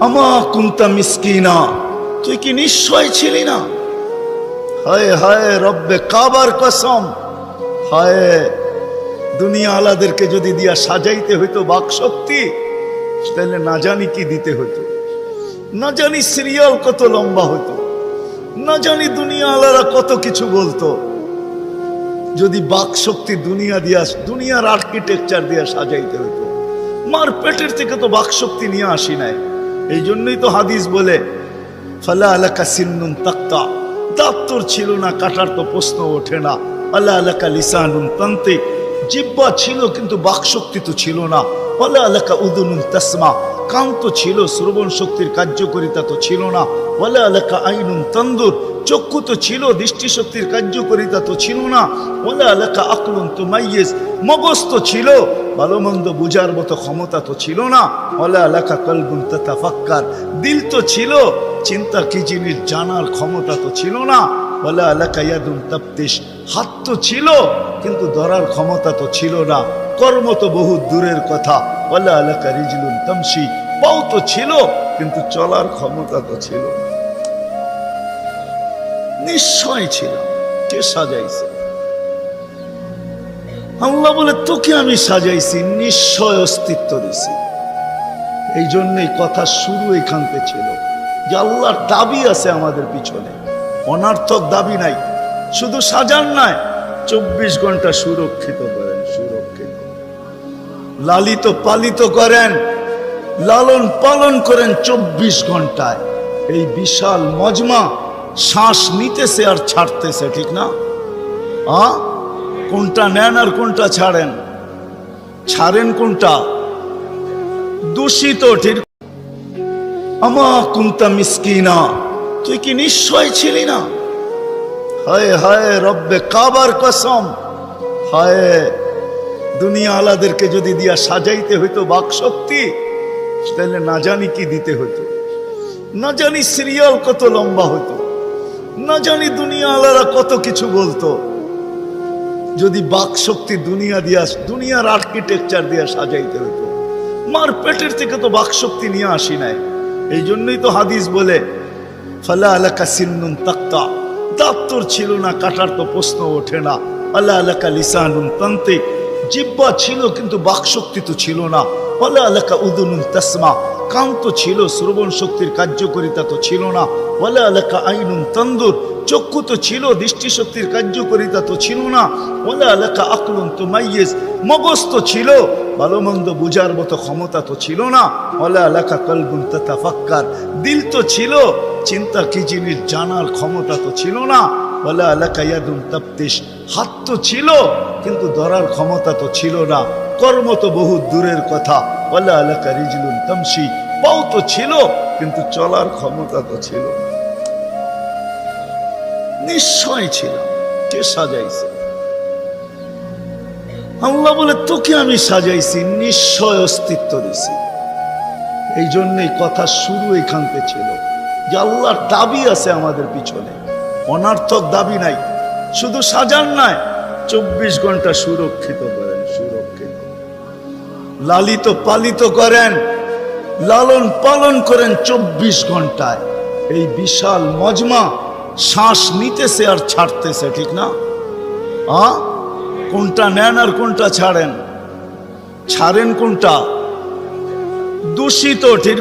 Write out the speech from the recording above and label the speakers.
Speaker 1: আমা কুনতা মিসকিনা, তুই কি নিশ্চয় ছিলি না? হায় হায় রব্বে কাবার কসম, হায় দুনিয়া আলাদেরকে যদি দিয়া সাজাইতে হইতো বাক শক্তি, তাহলে না জানি কি দিতে হইতো, না জানি সিরিয়াল কত লম্বা হতো, না জানি দুনিয়া আলারা কত কিছু বলতো। যদি বাক শক্তি দুনিয়া দিয়া, দুনিয়ার আর্কিটেকচার দিয়া সাজাইতে হইতো। মার পেটের থেকে তো বাক শক্তি নিয়ে আসি নাই। এই জন্যই তো হাদিস বলে ফালা আলাকা সিন্নুন তাক্তা, দাঁত তোর ছিল না, কাটার তো প্রশ্ন ওঠে না। আলা আলাকা লিসানুন তান্তিক, জিহ্বা ছিল কিন্তু বাক শক্তি তো ছিল না। আলা আলাকা উদুনুন তাসমা, কান তো ছিল, শ্রবণ শক্তির কার্যকারিতা তো ছিল না। ওয়ালা আলাকা আইনুন তানদুর, চক্ষু তো ছিল, দৃষ্টিশক্তির কার্যকারিতা তো ছিল না। ওয়ালা আলাকা আকলুন তুমাইয়িজ, মগজ তো ছিল, ভালো মন্দ বুঝার মতো ক্ষমতা তো ছিল না। ওয়ালা আলাকা কলবুন তাতাফাক্কার, দিল তো ছিল, চিন্তা কি জিনিস জানার ক্ষমতা তো ছিল না। ওয়ালা আলাকা ইয়াদুন তাফতিশ, হাত তো ছিল কিন্তু ধরার ক্ষমতা তো ছিল না। কর্ম তো বহু দূরের কথা। ওয়ালা আলাকা রিজলুন তামশি, পাও তো ছিল কিন্তু চলার ক্ষমতা তো ছিল না। নিশ্চয় ছিল, কে সাজাইছে? আল্লাহ বলে তোকে আমি সাজাইছি, নিশ্চয় অস্তিত্ব দিছি। এই জন্যই কথা শুরু এখানতে ছিল যে আল্লাহর দাবি আছে আমাদের পিছনে, অনার্থক দাবি নাই। শুধু সাজান নাই, 24 ঘন্টা সুরক্ষিত করেন, সুরক্ষিত লালিত পালিত করেন, লালন পালন করেন 24 ঘন্টায়। এই বিশাল মজমা শ্বাস নিতেছে আর ছাড়তেছে, ঠিক না? কোনটা নেন আর কোনটা ছাড়েন? ছাড়েন কোনটা? দূষিত, ঠিক? আমা কুনতা মিসকিনা, তুই কি নিশ্চয় ছিলি না? হায় হায় রব্বে কাবার কসম, হায় দুনিয়া আলাদেরকে যদি দিয়া সাজাইতে হইতো বাক শক্তি, তাহলে না জানি কি দিতে হইতো, না জানি সিরিয়াল কত লম্বা হতো, না জানি দুনিয়া আলারা কত কিছু বলতো। যদি বাক শক্তি দুনিয়া দিয়া, দুনিয়ার আর্কিটেকচার দিয়া সাজাইতে হইতো। মার পেটের থেকে তো বাক শক্তি নিয়ে আসি নাই। এই জন্যই তো হাদিস বলে ফালা আলাকা সিন্নুন তাক্তা, দাঁত তোর ছিল না, কাটার তো প্রশ্ন ওঠে না। আলা আলাকা লিসানুন তান্তিক, জিহ্বা ছিল কিন্তু বাক শক্তি তো ছিল না। আলা আলাকা উদুনুন তাসমা, কান তো ছিল, শ্রবণ শক্তির কার্যকারিতা তো ছিল না। ওয়ালা আলাকা আইনুন তানদুর, চক্ষু তো ছিল, দৃষ্টিশক্তির কার্যকারিতা তো ছিল না। ওয়ালা আলাকা আকলুন তুমাইয়িজ, মগজ তো ছিল, ভালো মন্দ বুঝার মতো ক্ষমতা তো ছিল না। ওয়ালা আলাকা কলবুন তাতাফাক্কার, দিল তো ছিল, চিন্তা কি জিনিস জানার ক্ষমতা তো ছিল না। ওয়ালা আলাকা ইয়াদুন তাফতিশ, হাত তো ছিল কিন্তু ধরার ক্ষমতা তো ছিল না। কর্ম তো বহু দূরের কথা। ওয়ালা আলাকা রিজলুন তামশি, পাও তো ছিল কিন্তু চলার ক্ষমতা তো ছিল না। নিশ্চয় ছিল, কে সাজাইছে? আল্লাহ বলে তোকে আমি সাজাইছি, নিশ্চয় অস্তিত্ব দিছি। এই জন্যই কথা শুরু এখানতে ছিল যে আল্লাহর দাবি আছে আমাদের পিছনে, অনার্থক দাবি নাই। শুধু সাজান নাই, 24 ঘন্টা সুরক্ষিত করেন, সুরক্ষিত লালিত পালিত করেন, লালন পালন করেন 24 ঘন্টায়। এই বিশাল মজমা শ্বাস নিতেছে আর ছাড়তেছে, ঠিক না? কোনটা নেন আর কোনটা ছাড়েন? ছাড়েন কোনটা? দূষিত, ঠিক?